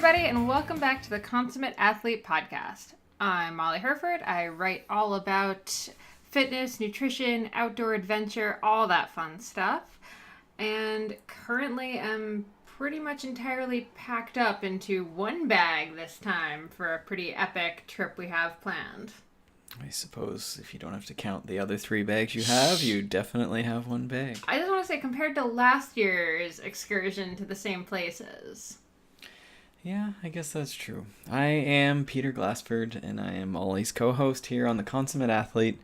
everybody, and welcome back to the Consummate Athlete Podcast. I'm Molly Herford. I write all about fitness, nutrition, outdoor adventure, all that fun stuff. And currently I'm pretty much entirely packed up into one bag this time for a pretty epic trip we have planned. I suppose if you don't have to count the other 3 bags you have, you definitely have one bag. I just want to say, compared to last year's excursion to the same places. Yeah, I guess that's true. I am Peter Glassford, and I am Molly's co-host here on The Consummate Athlete.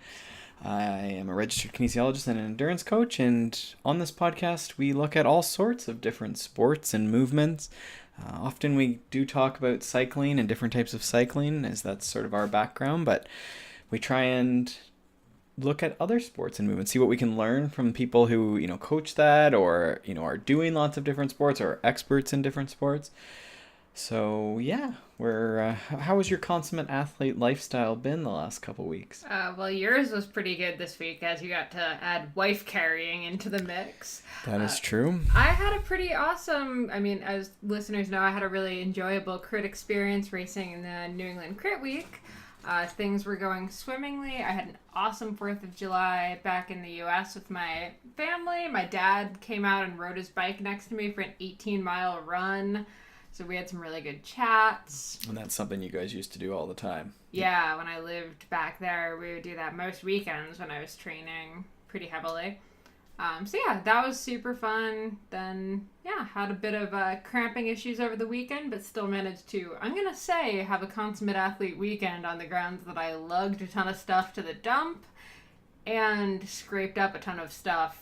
I am a registered kinesiologist and an endurance coach, and on this podcast, we look at all sorts of different sports and movements. Often we do talk about cycling and different types of cycling, as that's sort of our background, but we try and look at other sports and movements, see what we can learn from people who, coach that or, are doing lots of different sports or are experts in different sports. So, yeah, how has your consummate athlete lifestyle been the last couple weeks? Well, yours was pretty good this week, as you got to add wife carrying into the mix. That is true. I had a pretty awesome, as listeners know, I had a really enjoyable crit experience racing in the New England Crit Week. Things were going swimmingly. I had an awesome 4th of July back in the U.S. with my family. My dad came out and rode his bike next to me for an 18-mile run. So we had some really good chats. And that's something you guys used to do all the time. Yeah, when I lived back there, we would do that most weekends when I was training pretty heavily. So yeah, that was super fun. Then, had a bit of cramping issues over the weekend, but still managed to, I'm going to say, have a consummate athlete weekend on the grounds that I lugged a ton of stuff to the dump and scraped up a ton of stuff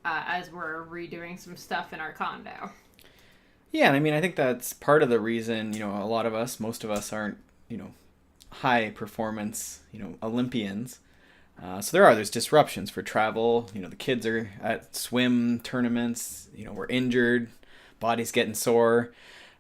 as we're redoing some stuff in our condo. Yeah, and I think that's part of the reason, most of us aren't, high performance, Olympians. So there's disruptions for travel. The kids are at swim tournaments, we're injured, body's getting sore.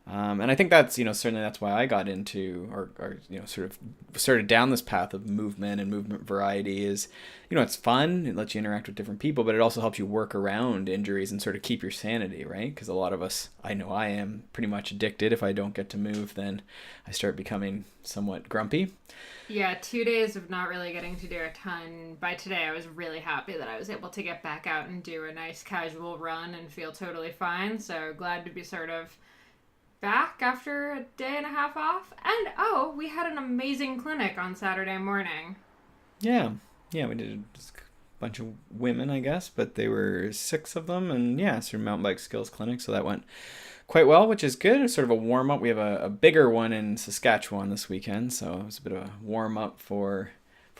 And I think that's, certainly that's why I got into or sort of started down this path of movement and movement variety is, it's fun. It lets you interact with different people, but it also helps you work around injuries and sort of keep your sanity, right? Because a lot of us, I know I am pretty much addicted. If I don't get to move, then I start becoming somewhat grumpy. Yeah, 2 days of not really getting to do a ton. By today, I was really happy that I was able to get back out and do a nice casual run and feel totally fine. So glad to be sort of back after a day and a half off. And we had an amazing clinic on Saturday morning. Yeah, we did a bunch of women, I guess, but there were 6 of them, and sort of mountain bike skills clinic, so that went quite well, which is good. It's sort of a warm up. We have a bigger one in Saskatchewan this weekend, so it was a bit of a warm up for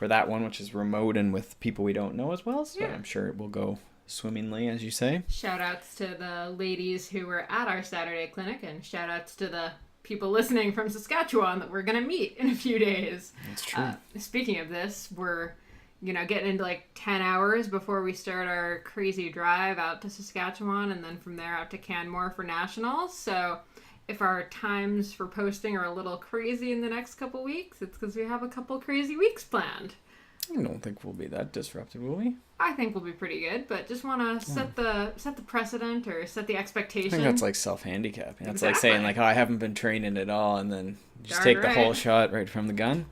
that one, which is remote and with people we don't know as well. So yeah. I'm sure it will go swimmingly, as you say. Shout outs to the ladies who were at our Saturday clinic, and shout outs to the people listening from Saskatchewan that we're going to meet in a few days. That's true. Speaking of this, we're getting into like 10 hours before we start our crazy drive out to Saskatchewan, and then from there out to Canmore for nationals. So if our times for posting are a little crazy in the next couple weeks, it's because we have a couple crazy weeks planned. I don't think we'll be that disrupted, will we? I think we'll be pretty good, but just want to set the precedent or set the expectation. I think that's like self-handicapping. That's Exactly. Like saying like, I haven't been training at all, and then just take the whole shot right from the gun.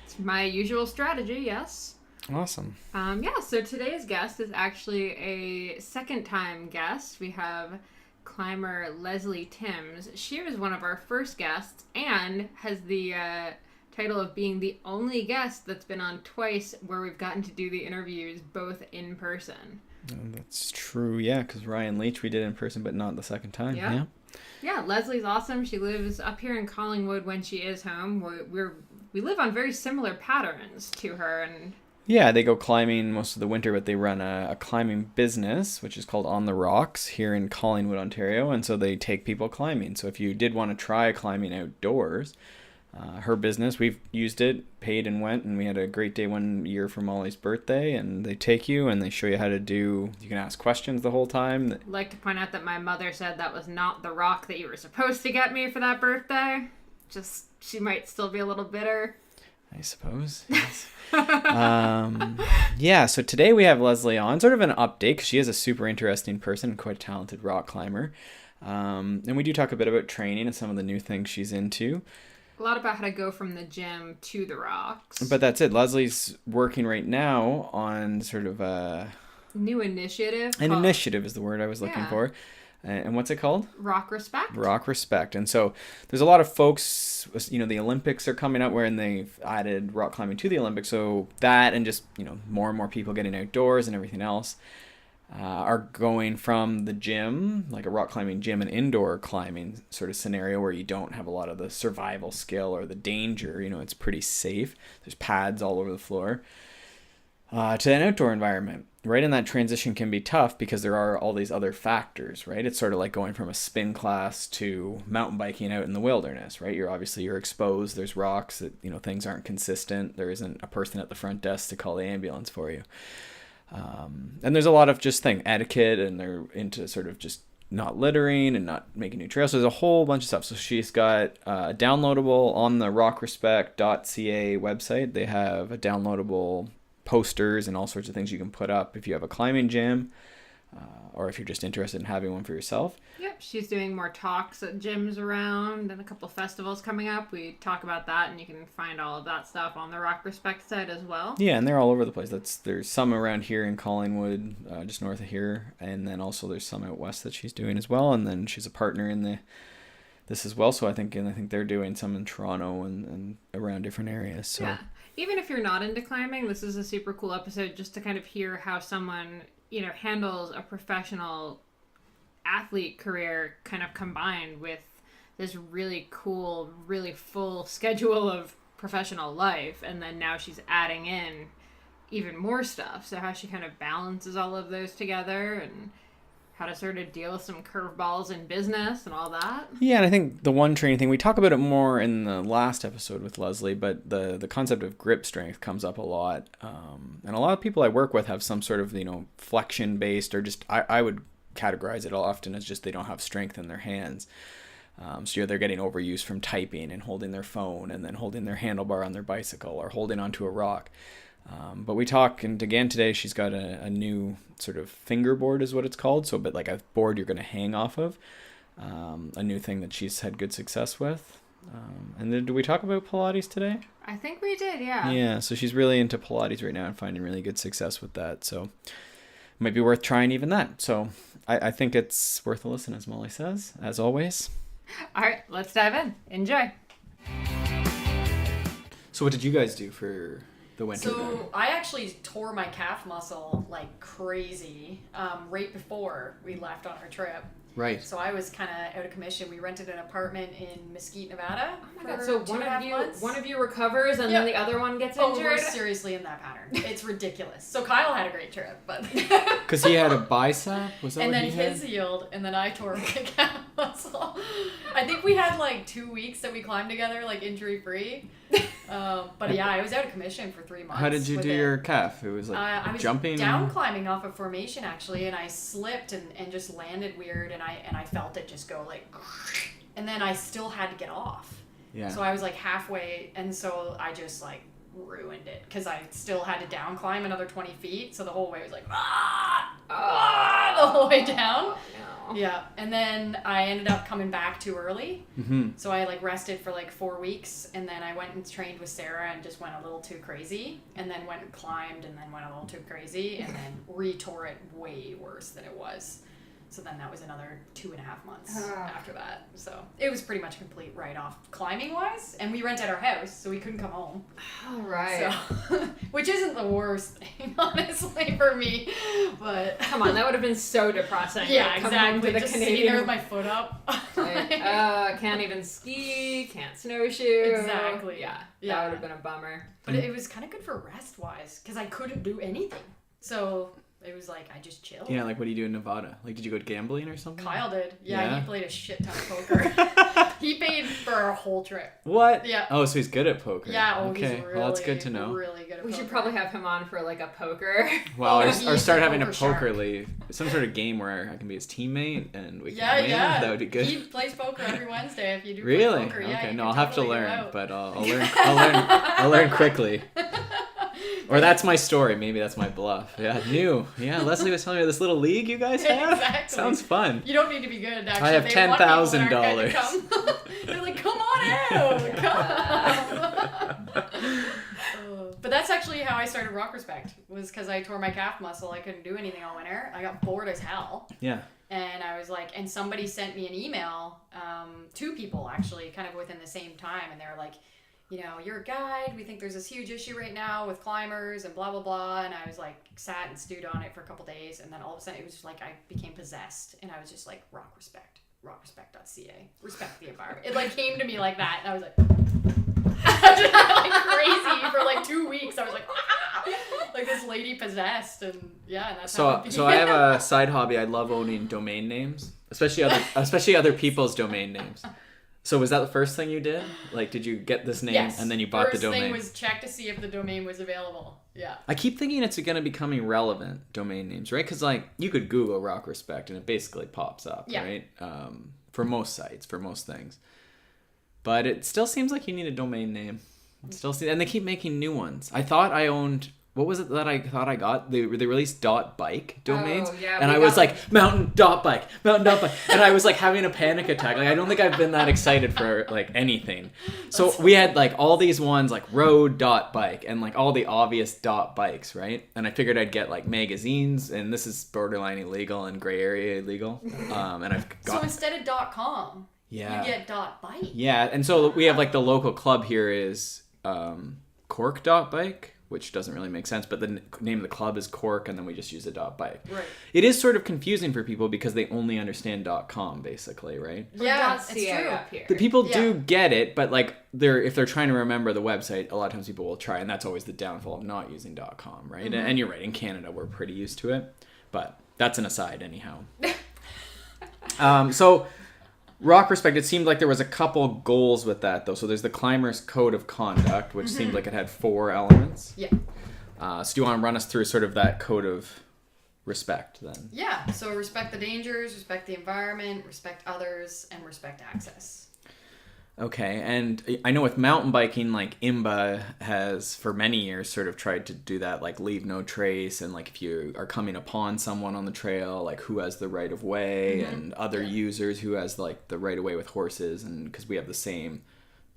It's my usual strategy, yes. Awesome. So today's guest is actually a second-time guest. We have climber Leslie Timms. She was one of our first guests and has the title of being the only guest that's been on twice where we've gotten to do the interviews both in person. That's true, yeah, because Ryan Leach we did in person, but not the second time. Yeah, Leslie's awesome. She lives up here in Collingwood when she is home. We live on very similar patterns to her, and yeah, they go climbing most of the winter, but they run a climbing business, which is called On the Rocks here in Collingwood, Ontario. And so they take people climbing. So if you did want to try climbing outdoors, her business, we've used it, paid and went, and we had a great day one year for Molly's birthday. And they take you and they show you how to do, you can ask questions the whole time. I'd like to point out that my mother said that was not the rock that you were supposed to get me for that birthday. Just, she might still be a little bitter. I suppose. Yes. So today we have Leslie on, sort of an update, because she is a super interesting person, quite a talented rock climber. And we do talk a bit about training and some of the new things she's into. A lot about how to go from the gym to the rocks. But that's it. Leslie's working right now on sort of a... new initiative. An initiative is the word I was looking for. And what's it called? Rock Respect. Rock Respect. And so there's a lot of folks, the Olympics are coming up wherein they've added rock climbing to the Olympics. So that and just, more and more people getting outdoors and everything else are going from the gym, like a rock climbing gym, an indoor climbing sort of scenario where you don't have a lot of the survival skill or the danger. It's pretty safe. There's pads all over the floor. To an outdoor environment, right? And that transition can be tough because there are all these other factors, right? It's sort of like going from a spin class to mountain biking out in the wilderness, right? You're exposed. There's rocks that, things aren't consistent. There isn't a person at the front desk to call the ambulance for you. And there's a lot of just etiquette, and they're into sort of just not littering and not making new trails. So there's a whole bunch of stuff. So she's got downloadable on the rockrespect.ca website. They have a downloadable posters and all sorts of things you can put up if you have a climbing gym, or if you're just interested in having one for yourself. Yep, she's doing more talks at gyms around and a couple festivals coming up. We talk about that, and you can find all of that stuff on the Rock Respect site as well. Yeah, and they're all over the place. There's some around here in Collingwood, just north of here, and then also there's some out west that she's doing as well. And then she's a partner in this as well. So I think they're doing some in Toronto and around different areas. So. Yeah. Even if you're not into climbing, this is a super cool episode just to kind of hear how someone, handles a professional athlete career kind of combined with this really cool, really full schedule of professional life. And then now she's adding in even more stuff. So how she kind of balances all of those together and how to sort of deal with some curveballs in business and all that. Yeah, and I think the one training thing, we talk about it more in the last episode with Leslie, but the concept of grip strength comes up a lot. And a lot of people I work with have some sort of, flexion-based, or just, I would categorize it often as just they don't have strength in their hands. So they're getting overuse from typing and holding their phone and then holding their handlebar on their bicycle or holding onto a rock. But we talk, and again today she's got a new sort of fingerboard is what it's called. So, but like a board you're going to hang off of. A new thing that she's had good success with. And then did we talk about Pilates today? I think we did, yeah. Yeah, so she's really into Pilates right now and finding really good success with that. So it might be worth trying even that. So I think it's worth a listen, as Molly says, as always. All right, let's dive in. Enjoy. So what did you guys do for the winter? So I actually tore my calf muscle like crazy right before we left on our trip. Right. So I was kind of out of commission. We rented an apartment in Mesquite, Nevada. Oh my God. So one of you recovers and then the other one gets injured? injured? We're seriously in that pattern. It's ridiculous. So Kyle had a great trip, but... Because he had a bicep? Was that and what then he had? his healed, and then I tore my calf muscle. I think we had like 2 weeks that we climbed together, like injury-free. But yeah, I was out of commission for 3 months. How did you do your calf? It was like I was jumping? down climbing off a formation actually, and I slipped and just landed weird, and I felt it just go like, and then I still had to get off. Yeah. So I was like halfway, and so I just like ruined it because I still had to down climb another 20 feet. So the whole way was like, the whole way down. No. Yeah, and then I ended up coming back too early. Mm-hmm. So I like rested for like 4 weeks, and then I went and trained with Sarah and just went a little too crazy, and then went and climbed and then went a little too crazy, and then retore it way worse than it was. So then that was another 2.5 months after that. So it was pretty much a complete write-off climbing wise, and we rented our house, so we couldn't come home. All right. So, which isn't the worst thing, honestly, for me. But come on, that would have been so depressing. Yeah, like, exactly. To the Just Canadian... sitting there with my foot up. Can't even ski, can't snowshoe. Exactly. Yeah, Yeah. that would have been a bummer. But it was kind of good for rest-wise, because I couldn't do anything. So it was like, I just chilled. Yeah, like what do you do in Nevada? Like, did you go gambling or something? Kyle did. Yeah, Yeah? he played a shit ton of poker. He paid for our whole trip. What? Yeah. Oh, so he's good at poker. Yeah, okay. he's really, Well, that's good to know. really good at We poker. should probably have him on for like a poker. Well, he's or start a having a poker poker shark. league. Some sort of game where I can be his teammate and we can Yeah, win. yeah. That would be good. He plays poker every Wednesday if you do Really? play poker. Yeah, Okay. you No, can I'll have to totally go learn, out. but I'll learn. I'll learn quickly. Or that's my story. Maybe that's my bluff. Yeah, new. Yeah, Leslie was telling me this little league you guys have. Exactly. Sounds fun. You don't need to be good, actually. I have They want people that aren't $10,000. gonna come. They're like, come on out. Come. But that's actually how I started Rock Respect, was because I tore my calf muscle. I couldn't do anything all winter. I got bored as hell. Yeah. And I was like, and somebody sent me an email, 2 people actually, kind of within the same time. And they were like, you know, you're a guide. We think there's this huge issue right now with climbers and blah, blah, blah. And I was like, sat and stewed on it for a couple days. And then all of a sudden it was just like, I became possessed. And I was just like, Rock Respect, rockrespect.ca, respect the environment. It like came to me like that. And I was like, like crazy for like 2 weeks. I was like, like this lady possessed, and yeah, and that's how it So I have a side hobby. I love owning domain names, especially other people's domain names. So was that the first thing you did? Like, did you get this name and then you bought the domain? First thing was check to see if the domain was available. Yeah. I keep thinking it's going to become irrelevant, domain names, right? Because like you could Google Rock Respect and it basically pops up, right? For most sites, for most things. But it still seems like you need a domain name. And they keep making new ones. I thought I owned, what was it that I thought I got? They released .bike domains. Oh, yeah, and I was like, mountain.bike. And I was like having a panic attack. Like I don't think I've been that excited for like anything. So we had like all these ones like road.bike and like all the obvious .bikes, right? And I figured I'd get like magazines, and this is borderline illegal and gray area illegal. And I've got... So instead of .com, you get .bike. Yeah, and so we have like the local club here is Cork.bike, which doesn't really make sense, but the name of the club is Cork, and then we just use a .bike. Right. It is sort of confusing for people because they only understand .com, basically, right? Yeah, it's it's true. up here. The people do get it, but like if they're trying to remember the website, a lot of times people will try, and that's always the downfall of not using .com, right? Mm-hmm. And you're right, in Canada we're pretty used to it, but that's an aside anyhow. So Rock Respect, it seemed like there was a couple goals with that, though. So there's the Climber's Code of Conduct, which seemed like it had 4 elements. Yeah. So do you want to run us through sort of that code of respect, then? Yeah. So respect the dangers, respect the environment, respect others, and respect access. Okay, and I know with mountain biking, like IMBA has for many years sort of tried to do that, like leave no trace, and like if you are coming upon someone on the trail, like who has the right of way, and other users who has like the right of way with horses, and because we have the same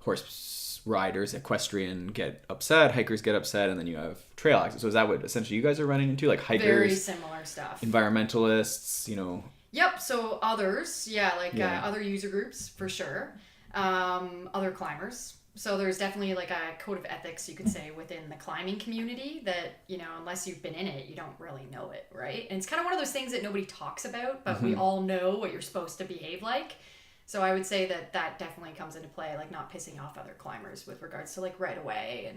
horse riders, equestrian get upset, hikers get upset, and then you have trail access. So is that what essentially you guys are running into, like hikers, very similar stuff, environmentalists, you know? Yep. So others, other user groups for sure. Other climbers. So there's definitely like a code of ethics, you could say, within the climbing community that, you know, unless you've been in it, you don't really know it, right? And it's kind of one of those things that nobody talks about, but we all know what you're supposed to behave like. So I would say that definitely comes into play, like not pissing off other climbers with regards to like right away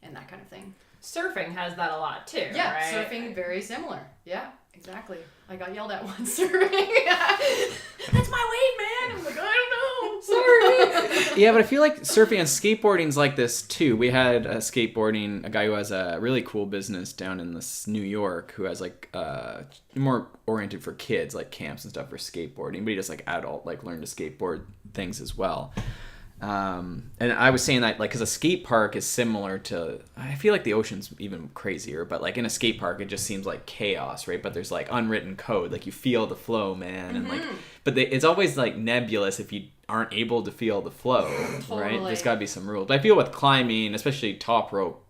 and that kind of thing. Surfing has that a lot too, yeah, right? Surfing, very similar. Yeah, exactly. I got yelled at once surfing. That's my weight, man. I'm like, I don't know. Sorry. Yeah, but I feel like surfing and skateboarding's like this too. We had a guy who has a really cool business down in New York who has like more oriented for kids, like camps and stuff for skateboarding, but he does like adult, like learn to skateboard things as well. And I was saying that like because a skate park is similar to, I feel like the ocean's even crazier, but like in a skate park it just seems like chaos, right? But there's like unwritten code, like you feel the flow, man, and like but it's always like nebulous if you aren't able to feel the flow. Totally. Right? There's got to be some rules. But I feel with climbing, especially top rope,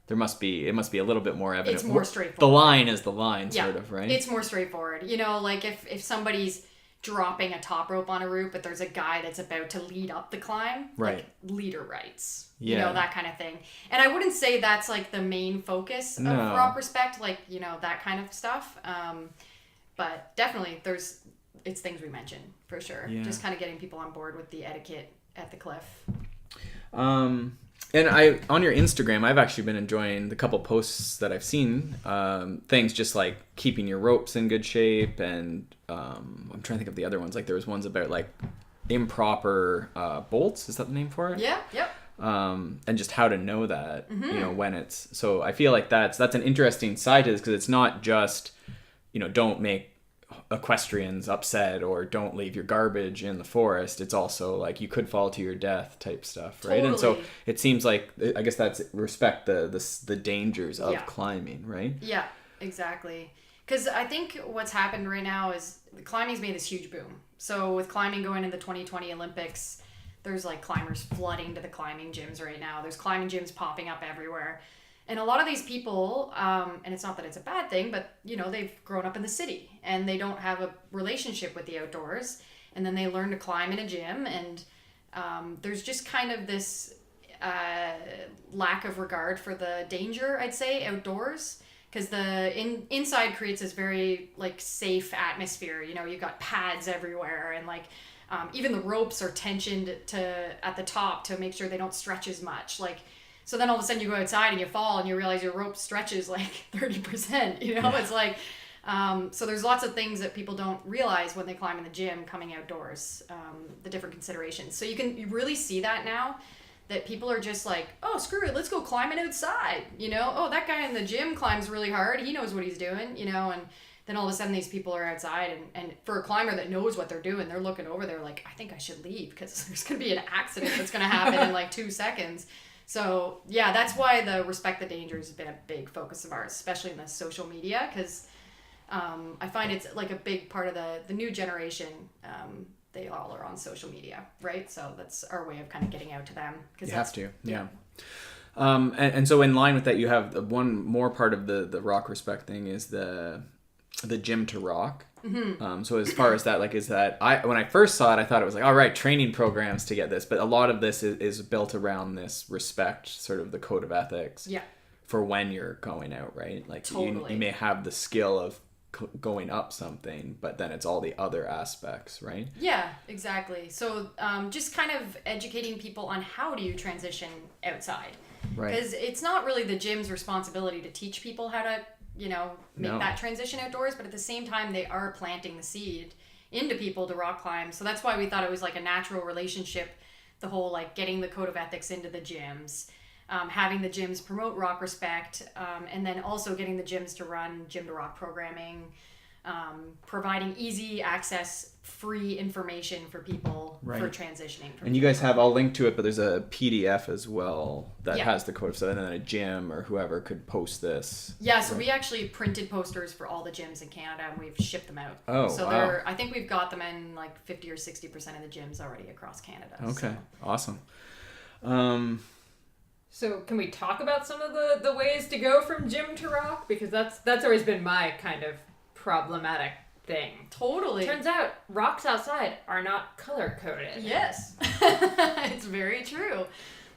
it must be a little bit more evident. It's more straightforward. The line is the line, sort of, right? It's more straightforward. You know, like if somebody's dropping a top rope on a route, but there's a guy that's about to lead up the climb, right? Like leader rights, yeah, you know, that kind of thing. And I wouldn't say that's like the main focus of Rock Respect, like, you know, that kind of stuff. But definitely it's things we mentioned for sure. Yeah. Just kind of getting people on board with the etiquette at the cliff. And on your Instagram, I've actually been enjoying the couple posts that I've seen. Things just like keeping your ropes in good shape, and I'm trying to think of the other ones. Like there was ones about like improper bolts. Is that the name for it? Yeah. Yep. And just how to know that, you know, when it's. So I feel like that's an interesting side to this because it's not just, you know, don't make equestrians upset or don't leave your garbage in the forest. It's also like you could fall to your death type stuff, right? Totally. And so it seems like, I guess that's respect the dangers of Yeah. climbing, right? Yeah, exactly. Because I think what's happened right now is climbing's made this huge boom. So with climbing going into the 2020 Olympics, there's like climbers flooding to the climbing gyms right now. There's climbing gyms popping up everywhere. And a lot of these people, and it's not that it's a bad thing, but you know, they've grown up in the city and they don't have a relationship with the outdoors. And then they learn to climb in a gym, and there's just kind of this lack of regard for the danger, I'd say, outdoors. Because the inside creates this very like safe atmosphere. You know, you've got pads everywhere, and like even the ropes are tensioned at the top to make sure they don't stretch as much. Like, so then all of a sudden you go outside and you fall and you realize your rope stretches like 30%. You know, it's like so there's lots of things that people don't realize when they climb in the gym coming outdoors. The different considerations. So you really see that now. That people are just like, oh, screw it, let's go climbing outside, you know? Oh, that guy in the gym climbs really hard. He knows what he's doing, you know? And then all of a sudden these people are outside, and for a climber that knows what they're doing, they're looking over, they're like, I think I should leave because there's going to be an accident that's going to happen in like 2 seconds. So, yeah, that's why the respect the danger has been a big focus of ours, especially in the social media, because I find it's like a big part of the new generation. They all are on social media, right? So that's our way of kind of getting out to them. You have to, yeah. And so in line with that, you have one more part of the rock respect thing is the gym to rock. Mm-hmm. So as far as that, like, when I first saw it, I thought it was like, all right, training programs to get this, but a lot of this is built around this respect, sort of the code of ethics. Yeah. For when you're going out, right? Like totally. you may have the skill of going up something, but then it's all the other aspects, right? Yeah, exactly. So just kind of educating people on how do you transition outside, right? Because it's not really the gym's responsibility to teach people how to, you know, make that transition outdoors, but at the same time they are planting the seed into people to rock climb. So that's why we thought it was like a natural relationship, the whole like getting the code of ethics into the gyms, having the gyms promote rock respect, and then also getting the gyms to run gym to rock programming, providing easy access, free information for people for transitioning. And you guys have, I'll link to it, but there's a PDF as well that has the code of stuff, and then a gym or whoever could post this. Yeah, so we actually printed posters for all the gyms in Canada, and we've shipped them out. Oh, so wow. I think we've got them in like 50 or 60% of the gyms already across Canada. Okay, awesome. So can we talk about some of the ways to go from gym to rock? Because that's always been my kind of problematic thing. Totally. Turns out rocks outside are not color coded. Yes. It's very true.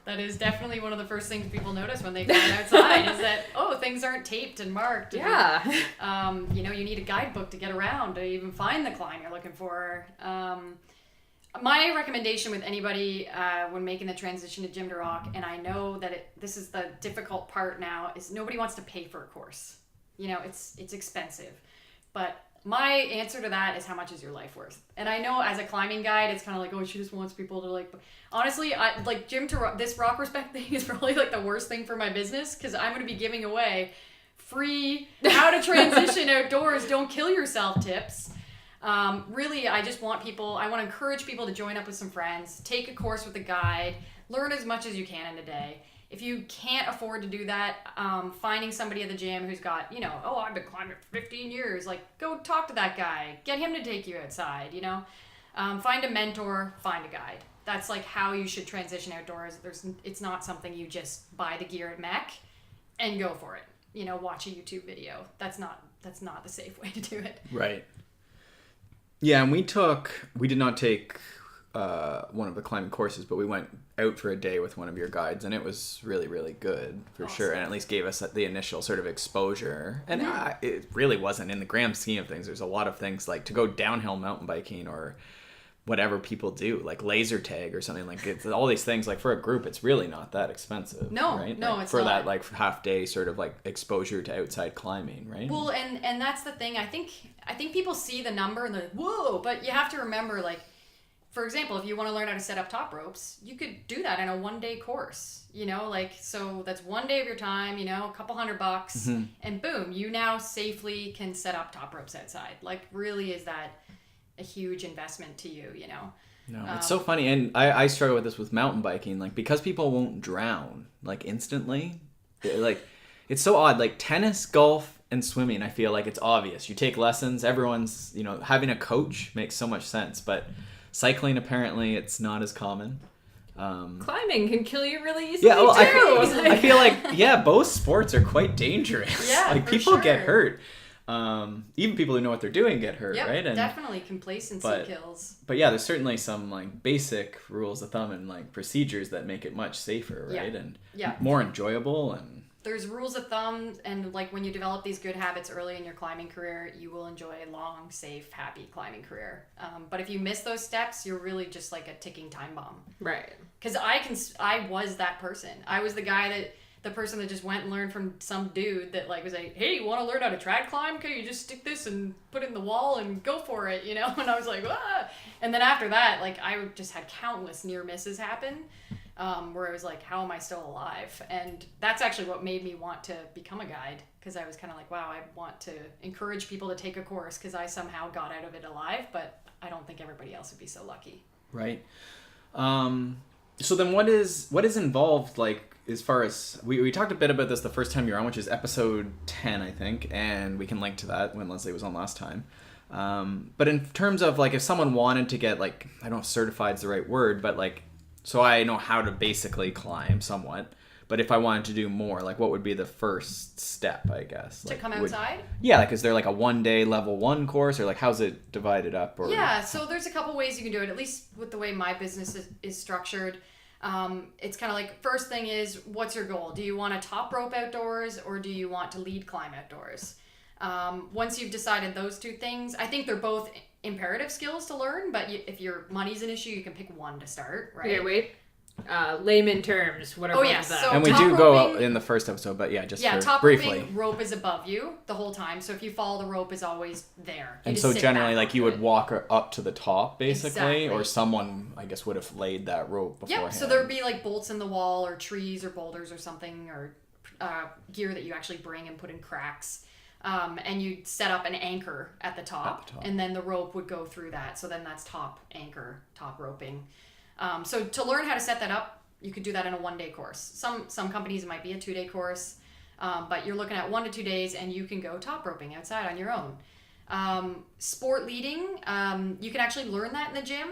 That is definitely one of the first things people notice when they go outside is that, oh, things aren't taped and marked. Yeah. And, you know, you need a guidebook to get around to even find the climb you're looking for. My recommendation with anybody when making the transition to gym to rock, and I know that this is the difficult part now, is nobody wants to pay for a course. You know, it's expensive. But my answer to that is, how much is your life worth? And I know as a climbing guide, it's kind of like, oh, she just wants people to like. Honestly, I like gym to rock. This rock respect thing is probably like the worst thing for my business, because I'm going to be giving away free how to transition outdoors, don't kill yourself tips. Really, I want to encourage people to join up with some friends, take a course with a guide, learn as much as you can in a day. If you can't afford to do that, finding somebody at the gym who's got, you know, oh, I've been climbing for 15 years, like, go talk to that guy, get him to take you outside, you know, find a mentor, find a guide. That's like how you should transition outdoors. It's not something you just buy the gear at Mech and go for it. You know, watch a YouTube video. That's not the safe way to do it. Right. Yeah, and we did not take one of the climbing courses, but we went out for a day with one of your guides, and it was really, really good for sure, and at least gave us the initial sort of exposure. And it really wasn't, in the grand scheme of things, there's a lot of things like to go downhill mountain biking or whatever people do, like laser tag or something, like it's all these things, like for a group it's really not that expensive. No, right? No, like it's for not. that like half day sort of like exposure to outside climbing, right? Well, and that's the thing. I think people see the number and they're like, whoa, but you have to remember, like, for example, if you want to learn how to set up top ropes, you could do that in a 1-day course, you know, like, so that's 1 day of your time, you know, a couple $100, and boom, you now safely can set up top ropes outside. Like, really, is that a huge investment to you, you know? No, it's so funny. And I struggle with this with mountain biking, like, because people won't drown, like, instantly, like, it's so odd. Like, tennis, golf, and swimming, I feel like it's obvious. You take lessons, everyone's, you know, having a coach makes so much sense, but cycling, apparently, it's not as common. Climbing can kill you really easily, yeah, well, too. I feel like, both sports are quite dangerous. Yeah, like, for people sure. get hurt. Even people who know what they're doing get hurt, Yep, right? And, definitely complacency kills. But yeah, there's certainly some, like, basic rules of thumb and, like, procedures that make it much safer, right? And more enjoyable. And there's rules of thumb, and, like, when you develop these good habits early in your climbing career, you will enjoy a long, safe, happy climbing career. But if you miss those steps, you're really just like a ticking time bomb. Right. Because I was that person. I was the person that just went and learned from some dude that, like, was like, hey, you want to learn how to trad climb? Okay, you just stick this and put it in the wall and go for it, you know? And I was like, ah. And then after that, like, I just had countless near misses happen. Where I was like, how am I still alive? And that's actually what made me want to become a guide, because I was kind of like, wow, I want to encourage people to take a course because I somehow got out of it alive, but I don't think everybody else would be so lucky. Right. So then what is involved, like, as far as we talked a bit about this the first time you were on, which is episode 10, I think, and we can link to that when Leslie was on last time. But in terms of, like, if someone wanted to get, like, I don't know if certified is the right word, but, like, so I know how to basically climb somewhat, but if I wanted to do more, like, what would be the first step, I guess? To like, come outside? Yeah, like, is there, like, a 1-day level 1 course, or, like, how's it divided up? Or Yeah, so there's a couple ways you can do it, at least with the way my business is structured. It's kind of like, first thing is, what's your goal? Do you want to top rope outdoors, or do you want to lead climb outdoors? Once you've decided those two things, I think they're both imperative skills to learn, but if your money's an issue, you can pick one to start, right? Okay, wait. Layman terms, what are Oh, both yeah, of them? so and we top do go roping- up in the first episode, but yeah, just for top briefly. roping, rope is above you the whole time, so if you fall, the rope is always there. You And just so sit generally, back like, you onto would it. walk up to the top, basically, Exactly. or someone, I guess, would have laid that rope beforehand. Yep, so there would be, like, bolts in the wall, or trees, or boulders, or something, or gear that you actually bring and put in cracks. And you'd set up an anchor at the top, and then the rope would go through that. So then that's top anchor, top roping. So to learn how to set that up, you could do that in a 1-day course. Some companies, it might be a 2-day course, but you're looking at 1 to 2 days, and you can go top roping outside on your own. Sport leading, you can actually learn that in the gym.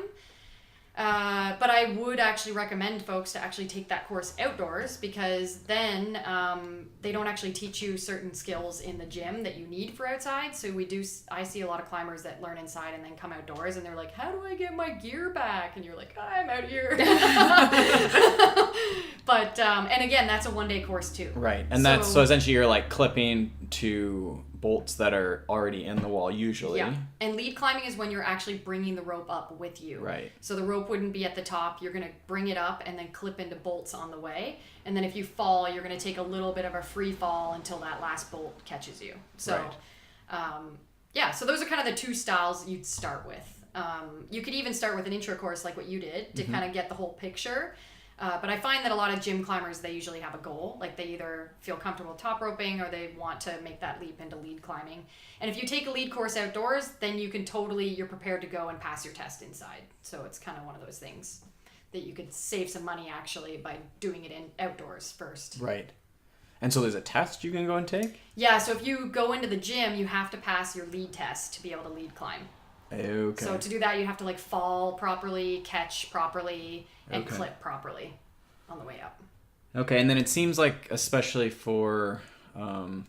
But I would actually recommend folks to actually take that course outdoors, because then they don't actually teach you certain skills in the gym that you need for outside. So I see a lot of climbers that learn inside and then come outdoors, and they're like, how do I get my gear back? And you're like, I'm out here. But, and again, that's a 1-day course too. Right. And that's, so essentially you're, like, clipping to bolts that are already in the wall usually. Yeah. And lead climbing is when you're actually bringing the rope up with you. Right. So the rope wouldn't be at the top. You're going to bring it up and then clip into bolts on the way. And then if you fall, you're going to take a little bit of a free fall until that last bolt catches you. So, so those are kind of the two styles you'd start with. You could even start with an intro course like what you did to kind of get the whole picture. But I find that a lot of gym climbers, they usually have a goal. Like, they either feel comfortable top roping, or they want to make that leap into lead climbing. And if you take a lead course outdoors, then you're prepared to go and pass your test inside. So it's kind of one of those things that you could save some money, actually, by doing it in outdoors first. Right. And so there's a test you can go and take? Yeah, so if you go into the gym, you have to pass your lead test to be able to lead climb. Okay. So to do that, you have to, like, fall properly, catch properly, and clip properly on the way up. Okay, and then it seems like, especially for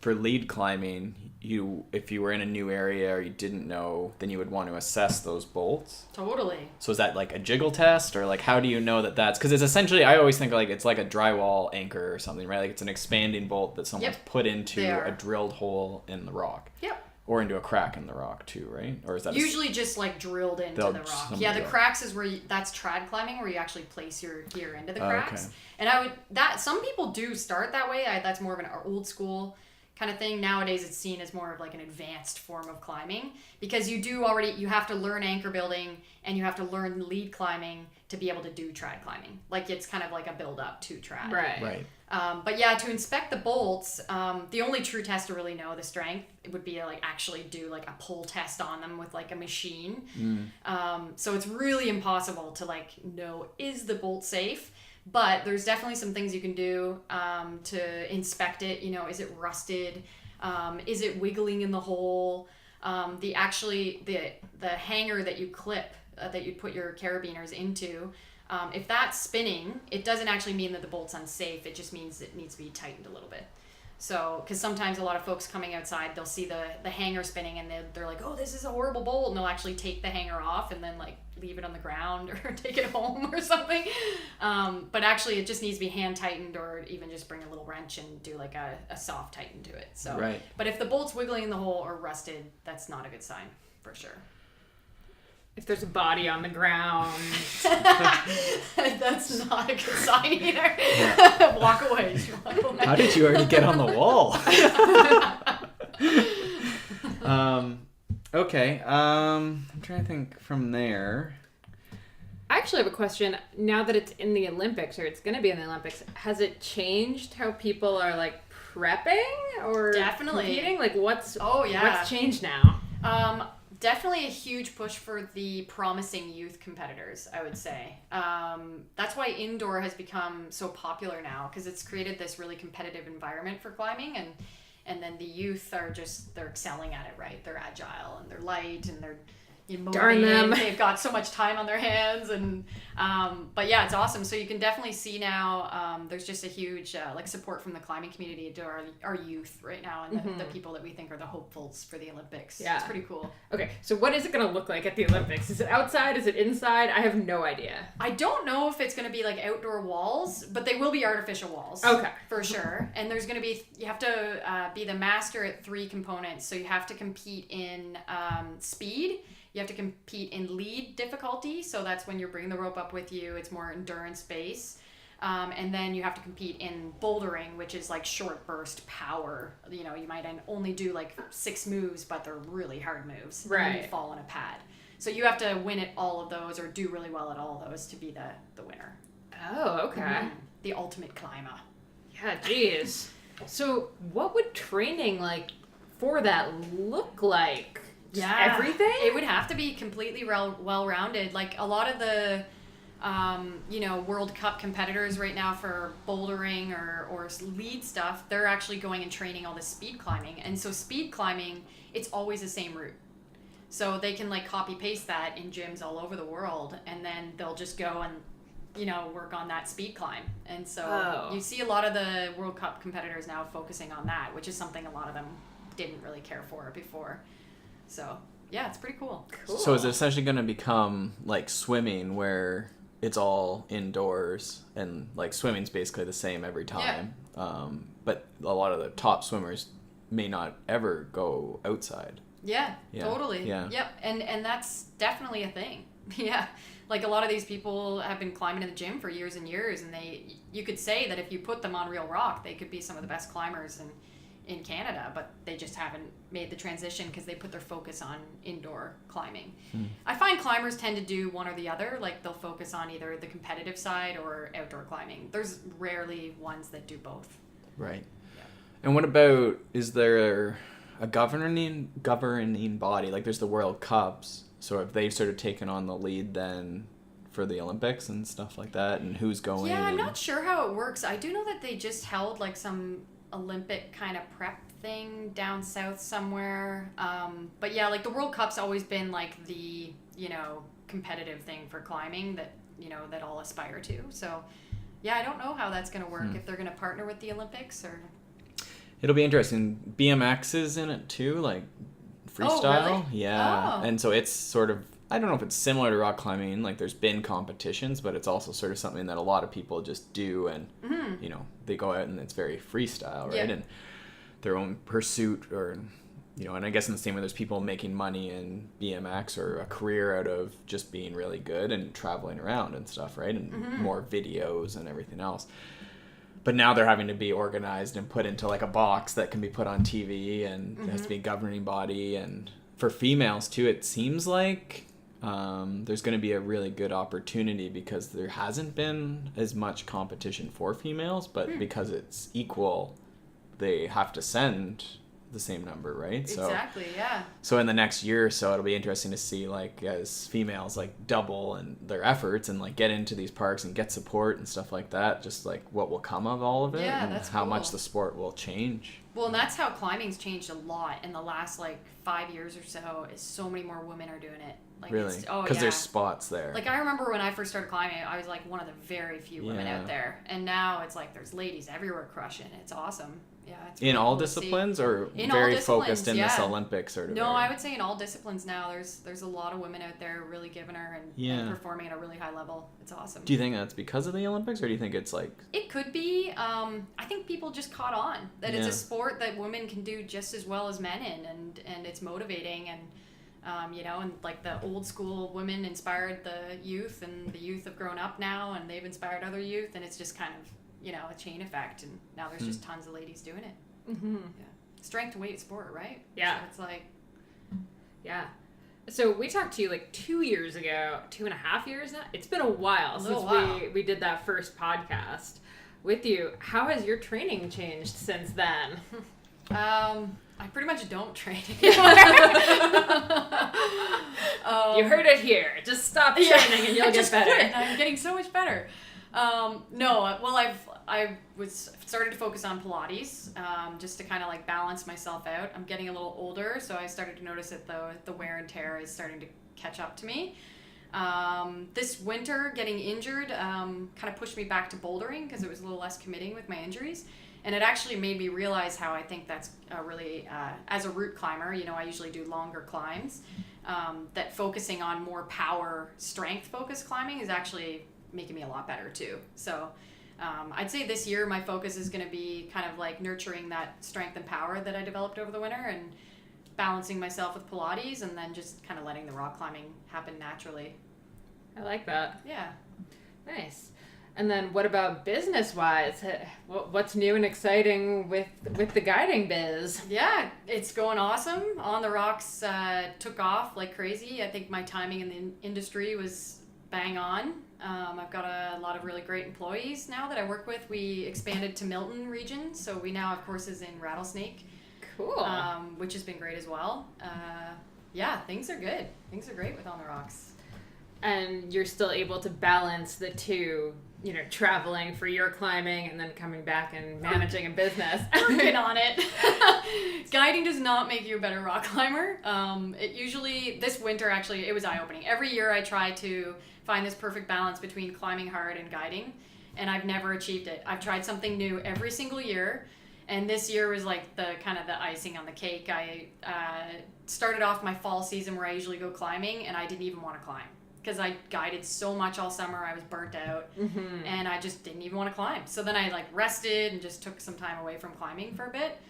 lead climbing, if you were in a new area or you didn't know, then you would want to assess those bolts. Totally. So is that like a jiggle test, or like how do you know that that's, because it's essentially, I always think like it's like a drywall anchor or something, right? Like it's an expanding bolt that someone's put into a drilled hole in the rock. Yep. Or into a crack in the rock too, right? Or is that usually just like drilled into the rock? Yeah, the cracks is where that's trad climbing, where you actually place your gear into the cracks. Okay. And some people do start that way. That's more of an old school kind of thing. Nowadays it's seen as more of like an advanced form of climbing, because you have to learn anchor building and you have to learn lead climbing to be able to do trad climbing. Like it's kind of like a build up to trad. Right. But yeah, to inspect the bolts, the only true test to really know the strength, it would be to like actually do like a pull test on them with like a machine. So it's really impossible to like know, is the bolt safe? But there's definitely some things you can do to inspect it. You know, is it rusted? Is it wiggling in the hole? The hanger that you clip, that you put your carabiners into, if that's spinning, it doesn't actually mean that the bolt's unsafe. It just means it needs to be tightened a little bit. So, because sometimes a lot of folks coming outside, they'll see the hanger spinning and they're like, oh, this is a horrible bolt. And they'll actually take the hanger off and then like leave it on the ground or take it home or something. But actually it just needs to be hand tightened, or even just bring a little wrench and do like a soft tighten to it. So, Right. But if the bolt's wiggling in the hole or rusted, that's not a good sign for sure. If there's a body on the ground. That's not a good sign either. Yeah. Walk away. How did you already get on the wall? Okay. I'm trying to think from there. I actually have a question. Now that it's in the Olympics, or it's going to be in the Olympics, has it changed how people are like prepping or Definitely. competing? Like what's what's changed now? Definitely a huge push for the promising youth competitors, I would say. That's why indoor has become so popular now, because it's created this really competitive environment for climbing, and then the youth are they're excelling at it, right? They're agile and they're light and they're Darn them. They've got so much time on their hands, and but yeah, it's awesome. So you can definitely see now there's just a huge like support from the climbing community to our youth right now, and the people that we think are the hopefuls for the Olympics. Yeah. It's pretty cool. Okay, so what is it going to look like at the Olympics? Is it outside? Is it inside? I have no idea. I don't know if it's going to be like outdoor walls, but they will be artificial walls. Okay. For sure. And there's going to be, you have to be the master at 3 components. So you have to compete in speed. You have to compete in lead difficulty. So that's when you're bringing the rope up with you. It's more endurance based. And then you have to compete in bouldering, which is like short burst power. You know, you might only do like 6 moves, but they're really hard moves. Right. And you fall on a pad. So you have to win at all of those, or do really well at all of those, to be the winner. Oh, okay. The ultimate climber. Yeah, geez. So what would training like for that look like? Just everything? It would have to be completely well-rounded. Like a lot of the World Cup competitors right now for bouldering or lead stuff, they're actually going and training all this speed climbing. And so speed climbing, it's always the same route. So they can like copy paste that in gyms all over the world, and then they'll just go and work on that speed climb. And so you see a lot of the World Cup competitors now focusing on that, which is something a lot of them didn't really care for before. So yeah, it's pretty cool. So is it essentially going to become like swimming, where it's all indoors and like swimming's basically the same every time? Yeah. But a lot of the top swimmers may not ever go outside. Yeah, totally. Yeah. Yep. And that's definitely a thing. Yeah. Like a lot of these people have been climbing in the gym for years and years, and you could say that if you put them on real rock, they could be some of the best climbers in Canada, but they just haven't made the transition because they put their focus on indoor climbing. I find climbers tend to do one or the other. Like they'll focus on either the competitive side or outdoor climbing. There's rarely ones that do both. Right. Yeah. And what about, is there a governing body? Like there's the World Cups, so have they sort of taken on the lead then for the Olympics and stuff like that, and who's going? Yeah, I'm not sure how it works. I do know that they just held like some Olympic kind of prep thing down south somewhere. But yeah, like the World Cup's always been like the, competitive thing for climbing that, that all aspire to. So yeah, I don't know how that's going to work, if they're going to partner with the Olympics or... It'll be interesting. BMX is in it too, like freestyle. Oh, really? Yeah. Oh. And so it's sort of, I don't know if it's similar to rock climbing, like there's been competitions, but it's also sort of something that a lot of people just do, and they go out and it's very freestyle, right? Yeah. And their own pursuit, or and I guess in the same way there's people making money in BMX or a career out of just being really good and traveling around and stuff, right? And more videos and everything else. But now they're having to be organized and put into like a box that can be put on TV, and it has to be a governing body. And for females too, it seems like there's going to be a really good opportunity because there hasn't been as much competition for females, but because it's equal, they have to send the same number, right? Exactly, yeah. So in the next year or so, it'll be interesting to see, like, as females like double and their efforts and like get into these parks and get support and stuff like that, just like what will come of all of it, Yeah, and that's how cool. much the sport will change. Well, and that's how climbing's changed a lot in the last like 5 years or so. Is so many more women are doing it. Like, Really? Because there's spots there. Like, I remember when I first started climbing, I was like one of the very few women out there, and now it's like there's ladies everywhere crushing. It's awesome. Yeah, it's really in all cool to disciplines, see. or In very all focused in disciplines, this yeah. Olympic sort of No, area? I would say in all disciplines now. There's a lot of women out there really giving her and performing at a really high level. It's awesome. Do you think that's because of the Olympics, or do you think it's like... It could be. I think people just caught on that it's a sport that women can do just as well as men in, and it's motivating, and and like the old school women inspired the youth, and the youth have grown up now, and they've inspired other youth, and it's just kind of a chain effect, and now there's just tons of ladies doing it. Mm-hmm. Yeah. Strength to weight sport, right? Yeah. So it's like, yeah. So we talked to you like 2 years ago, 2.5 years now. It's been a while since we did that first podcast with you. How has your training changed since then? I pretty much don't train You heard it here. Just stop training and you'll get better. Quit. I'm getting so much better. No, well, I started to focus on Pilates, just to kind of like balance myself out. I'm getting a little older, so I started to notice that the wear and tear is starting to catch up to me. This winter, getting injured kind of pushed me back to bouldering because it was a little less committing with my injuries. And it actually made me realize how I think that's really, as a route climber, I usually do longer climbs, that focusing on more power, strength-focused climbing is actually making me a lot better too. So I'd say this year my focus is going to be kind of like nurturing that strength and power that I developed over the winter, and balancing myself with Pilates, and then just kind of letting the rock climbing happen naturally. I like that. Yeah. Nice. And then what about business-wise? What's new and exciting with the guiding biz? Yeah, it's going awesome. On the Rocks took off like crazy. I think my timing in the industry was bang on. I've got a lot of really great employees now that I work with. We expanded to Milton region, so we now have courses in Rattlesnake. Cool. Which has been great as well. Yeah, things are good. Things are great with On the Rocks. And you're still able to balance the two, traveling for your climbing and then coming back and managing a business. Working on it. Guiding does not make you a better rock climber. It usually, this winter actually, it was eye-opening. Every year I try to find this perfect balance between climbing hard and guiding, and I've never achieved it. I've tried something new every single year, and this year was like the kind of the icing on the cake. I started off my fall season where I usually go climbing, and I didn't even want to climb because I guided so much all summer. I was burnt out, and I just didn't even want to climb. So then I like rested and just took some time away from climbing for a bit,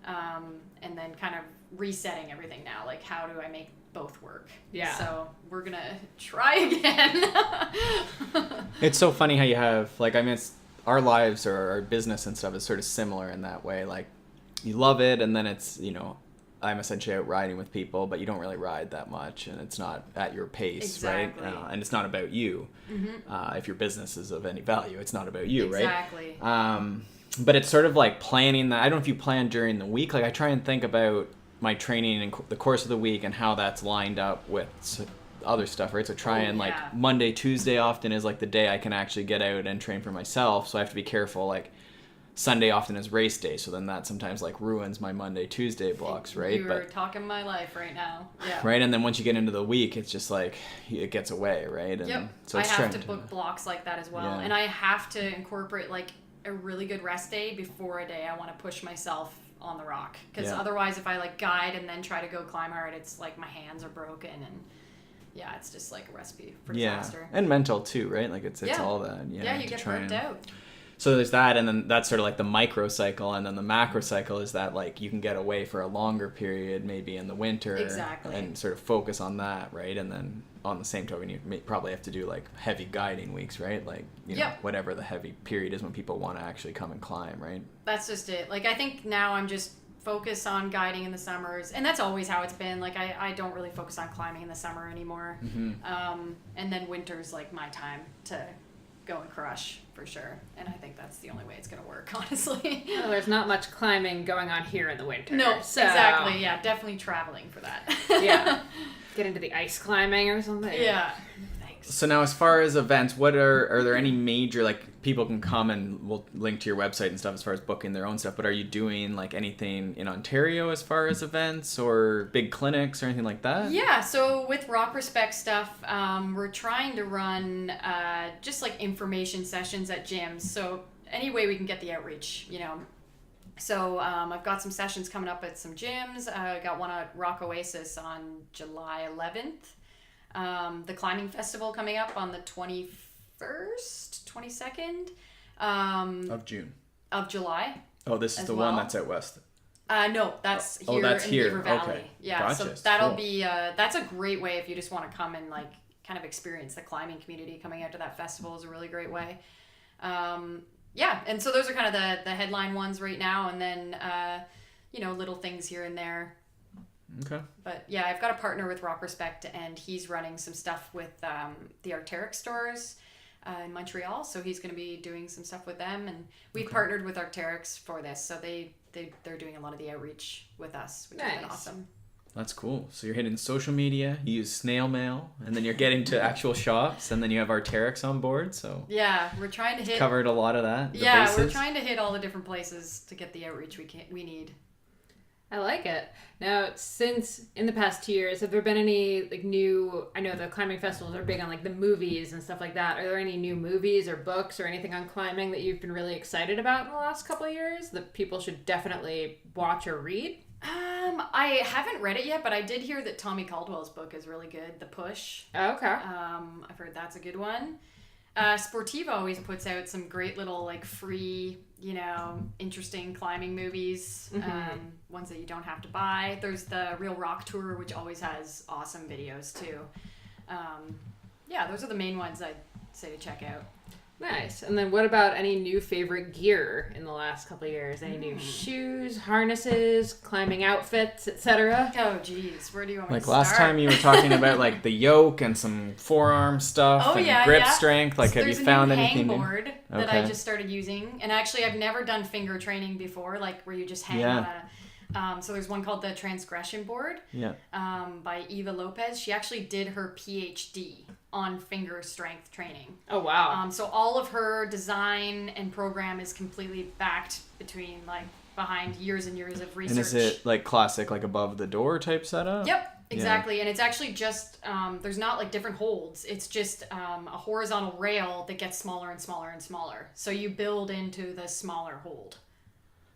and then kind of resetting everything now. Like, how do I make both work? Yeah. So we're gonna try again. It's so funny how you have, like, I mean, our lives or our business and stuff is sort of similar in that way. Like, you love it, and then it's, I'm essentially out riding with people, but you don't really ride that much, and it's not at your pace, right? And it's not about you. If your business is of any value, it's not about you, right? Exactly. But it's sort of like planning that. I don't know if you plan during the week. Like, I try and think about my training in the course of the week and how that's lined up with other stuff, right? So try and like Monday, Tuesday often is like the day I can actually get out and train for myself. So I have to be careful. Like, Sunday often is race day, so then that sometimes like ruins my Monday, Tuesday blocks, right? You're talking my life right now. Yeah. Right, and then once you get into the week, it's just like it gets away, right? And so it's I have to book blocks like that as well, and I have to incorporate like a really good rest day before a day I want to push myself on the rock, because otherwise, if I like guide and then try to go climb hard, it's like my hands are broken, and it's just like a recipe for disaster. And mental too, right? Like it's all that. You get burnt out. So there's that, and then that's sort of like the micro cycle, and then the macro cycle is that like you can get away for a longer period, maybe in the winter, Exactly. and sort of focus on that, right? And then on the same token, you probably have to do like heavy guiding weeks, right? Like whatever the heavy period is when people want to actually come and climb, right? That's just it. Like I think now I'm just focused on guiding in the summers, and that's always how it's been. Like I don't really focus on climbing in the summer anymore. And then winter's like my time to go and crush for sure, and I think that's the only way it's going to work, honestly. Well, there's not much climbing going on here in the winter. No, so... exactly. Yeah, definitely traveling for that. Yeah, get into the ice climbing or something. Yeah. Thanks. So now, as far as events, what are there any major, like, people can come and we'll link to your website and stuff as far as booking their own stuff, but are you doing like anything in Ontario as far as events or big clinics or anything like that? Yeah, so with Rock Respect stuff, we're trying to run just like information sessions at gyms. So any way we can get the outreach, you know. So I've got some sessions coming up at some gyms. I got one at Rock Oasis on July 11th. The climbing festival coming up on the 22nd Of June. of July. Oh, this is the well. one that's out west. No, that's here that's in here. Beaver Valley. Okay. Yeah, Gotcha. so that'll Cool. be that's a great way if you just want to come and like kind of experience the climbing community. Coming out to that festival is a really great way. Yeah, and so those are kind of the headline ones right now, and then little things here and there. Okay. But yeah, I've got a partner with Rock Respect, and he's running some stuff with the Arc'teryx stores in Montreal. So he's going to be doing some stuff with them, and we've partnered with Arc'teryx for this. So they're doing a lot of the outreach with us, which has been awesome. That's cool. So you're hitting social media, you use snail mail, and then you're getting to actual shops, and then you have Arc'teryx on board. So yeah, we're trying to hit covered a lot of that. Yeah, bases. we're trying to hit all the different places to get the outreach we need. I like it. Now, since in the past 2 years, have there been any like new? I know the climbing festivals are big on like the movies and stuff like that. Are there any new movies or books or anything on climbing that you've been really excited about in the last couple of years that people should definitely watch or read? I haven't read it yet, but I did hear that Tommy Caldwell's book is really good. The Push. Okay. I've heard that's a good one. Sportiva always puts out some great little like free, interesting climbing movies. Ones that you don't have to buy. There's the Real Rock Tour, which always has awesome videos too. Yeah, those are the main ones I'd say to check out. Nice. And then what about any new favorite gear in the last couple of years? Any new shoes, harnesses, climbing outfits, etc.? Oh, geez. Where do you want me Like to last start? time you were talking about like the yoke and some forearm stuff and grip strength. Like, have you found anything new? There's a new hangboard that I just started using. And actually, I've never done finger training before, like where you just hang on a... so there's one called the Transgression Board by Eva Lopez. She actually did her PhD on finger strength training. Oh, wow. So all of her design and program is completely behind years and years of research. And is it like classic, like above the door type setup? Yep, exactly. Yeah. And it's actually just, there's not like different holds. It's just a horizontal rail that gets smaller and smaller and smaller. So you build into the smaller hold.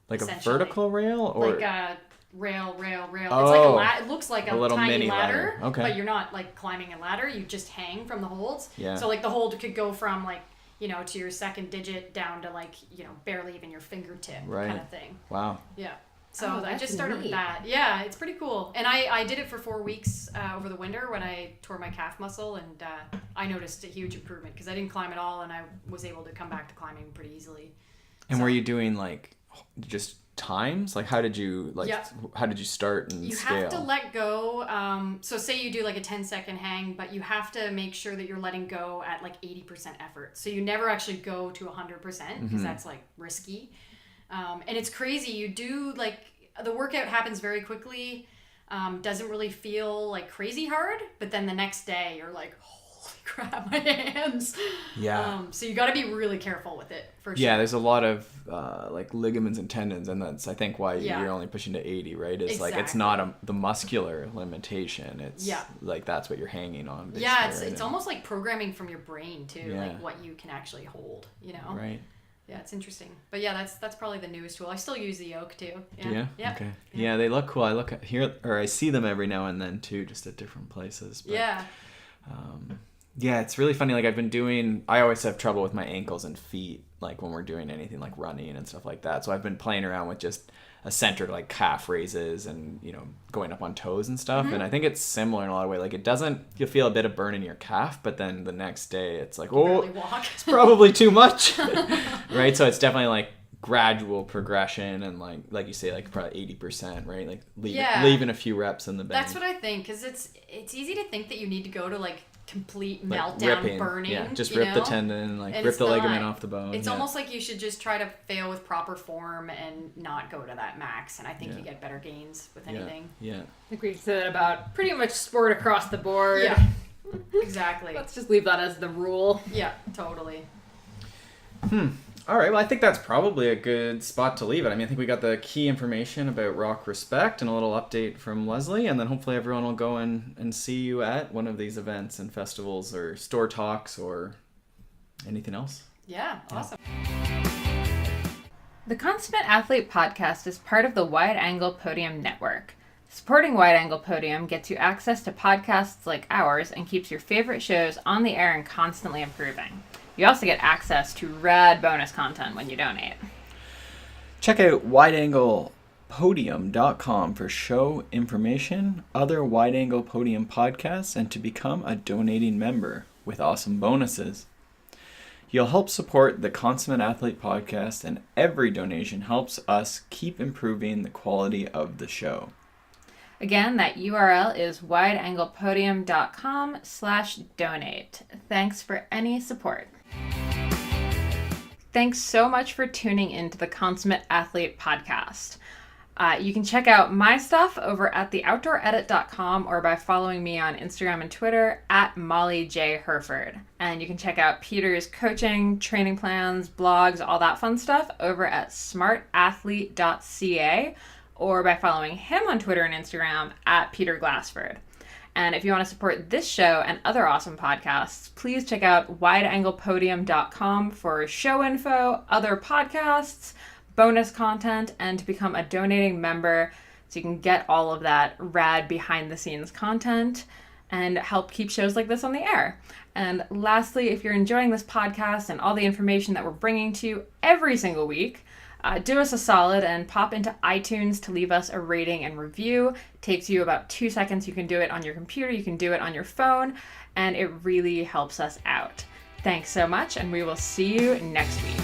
Like a vertical rail? Or like a rail. Oh, it's like it looks like a little tiny mini ladder. Okay. But you're not like climbing a ladder. You just hang from the holds. Yeah. So like the hold could go from like, to your second digit down to like, barely even your fingertip kind of thing. Wow. Yeah. So I just started neat. with that. Yeah, it's pretty cool. And I did it for 4 weeks over the winter when I tore my calf muscle, and I noticed a huge improvement because I didn't climb at all, and I was able to come back to climbing pretty easily. And were you doing like just times? Like how did you start and scale? You have to let go. So say you do like a 10-second hang, but you have to make sure that you're letting go at like 80% effort. So you never actually go to 100% because that's like risky. And it's crazy. You do like the workout happens very quickly. Doesn't really feel like crazy hard, but then the next day you're like, holy crap, my hands. Yeah. So you got to be really careful with it for sure. Yeah, there's a lot of like ligaments and tendons, and that's I think why you're only pushing to 80, right? Is like it's not the muscular limitation. It's like that's what you're hanging on. Yeah, it's almost like programming from your brain too, Yeah. like what you can actually hold. Right. Yeah, it's interesting. But yeah, that's probably the newest tool. I still use the yoke too. Yeah. Yeah. Okay. Yeah, they look cool. I see them every now and then too, just at different places. But, yeah, it's really funny. Like I always have trouble with my ankles and feet. like when we're doing anything like running and stuff like that. So I've been playing around with just a centered like calf raises and, you know, going up on toes and stuff. And I think it's similar in a lot of ways. Like it doesn't, you'll feel a bit of burn in your calf, but then the next day it's like, oh, it's probably too much. Right? So it's definitely like gradual progression and like you say, like probably 80%, right? Like leaving a few reps in the bench. That's what I think, because it's easy to think that you need to go to like complete meltdown, burning. Yeah, just rip the tendon, like rip the ligament off the bone. It's almost like you should just try to fail with proper form and not go to that max. And I think you get better gains with anything. Yeah. I think we said that about pretty much sport across the board. Yeah, exactly. Let's just leave that as the rule. Yeah, totally. All right, well, I think that's probably a good spot to leave it. I mean, I think we got the key information about Rock Respect and a little update from Leslie, and then hopefully everyone will go and see you at one of these events and festivals or store talks or anything else. Yeah, awesome. The Consummate Athlete podcast is part of the Wide Angle Podium Network. Supporting Wide Angle Podium gets you access to podcasts like ours and keeps your favorite shows on the air and constantly improving. You also get access to rad bonus content when you donate. Check out wideanglepodium.com for show information, other Wide Angle Podium podcasts, and to become a donating member with awesome bonuses. You'll help support the Consummate Athlete podcast, and every donation helps us keep improving the quality of the show. Again, that URL is wideanglepodium.com/donate. Thanks for any support. Thanks so much for tuning into the Consummate Athlete podcast. You can check out my stuff over at theoutdooredit.com or by following me on Instagram and Twitter at Molly J. Herford. And you can check out Peter's coaching, training plans, blogs, all that fun stuff over at smartathlete.ca or by following him on Twitter and Instagram at Peter Glassford. And if you want to support this show and other awesome podcasts, please check out wideanglepodium.com for show info, other podcasts, bonus content, and to become a donating member so you can get all of that rad behind-the-scenes content and help keep shows like this on the air. And lastly, if you're enjoying this podcast and all the information that we're bringing to you every single week, do us a solid and pop into iTunes to leave us a rating and review. It takes you about 2 seconds. You can do it on your computer, you can do it on your phone, and it really helps us out. Thanks so much, and we will see you next week.